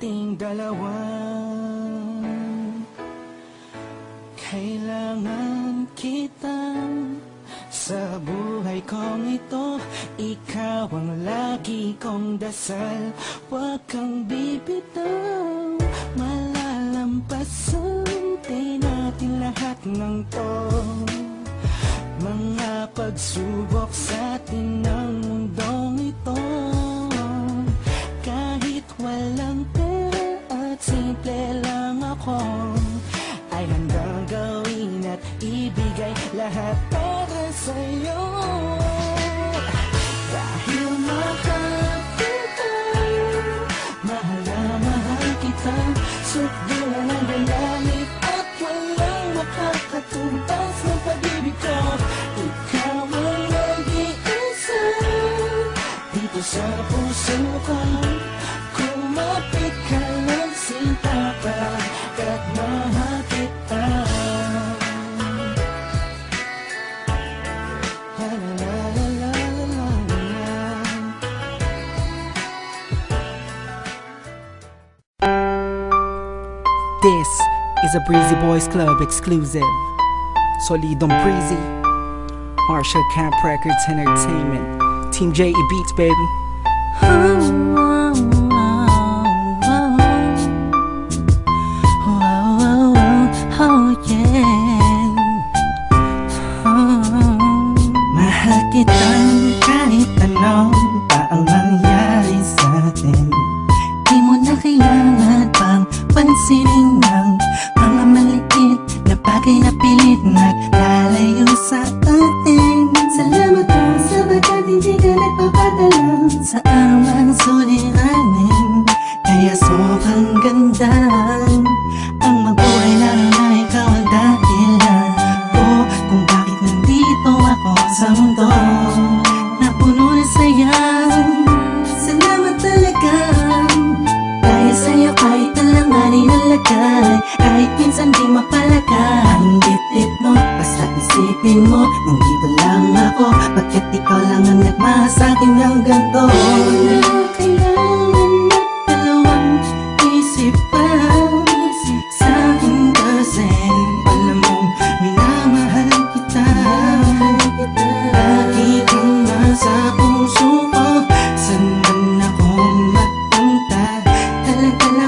ating dalawa. Kailangan kita sa buhay kong ito. Ikaw ang lagi kong dasal. Huwag kang bibitaw. Malalampasan din natin lahat ng to. Mga pagsubok sa atin ng mundong ito. Kahit walang pera at simple lang ako, ay handang gawin at ibigay lahat para sa'yo. Dahil mahal kita, mahal na mahal kita. Sukdulan ang galit at walang makakatumbas ng pag-ibig ko. Ikaw ang nag-iisa dito sa puso ko. Kumapit ka lang, sinta ka at mahal kita. La la la la la la la. This is a Breezy Boys Club exclusive. Solidong Breezy, Marshall Camp Records Entertainment, Team J.E. Beats, baby. Mahal kitang kahit anong pa ang mangyari sa'tin. Di mo na kailangan pang pansinin ng mga maliit na bagay na pilit naglalayo sa atin. Salamat ka sapagkat hindi ka nagpapadala sa anumang suliranin. Kaya sobrang ganda ang mabuhay lang na ikaw ang dahilan ko kung bakit nandito ako sa mundo na puno na saya. Salamat talaga dahil sa'yo kahit alanganin ang lagay, kahit minsan di mapalagay ang dibdib mo, basta isipin mo nandito lang ako, bakit ikaw lang ang nagmahal sa'kin ng ganito. Di mo na kailangan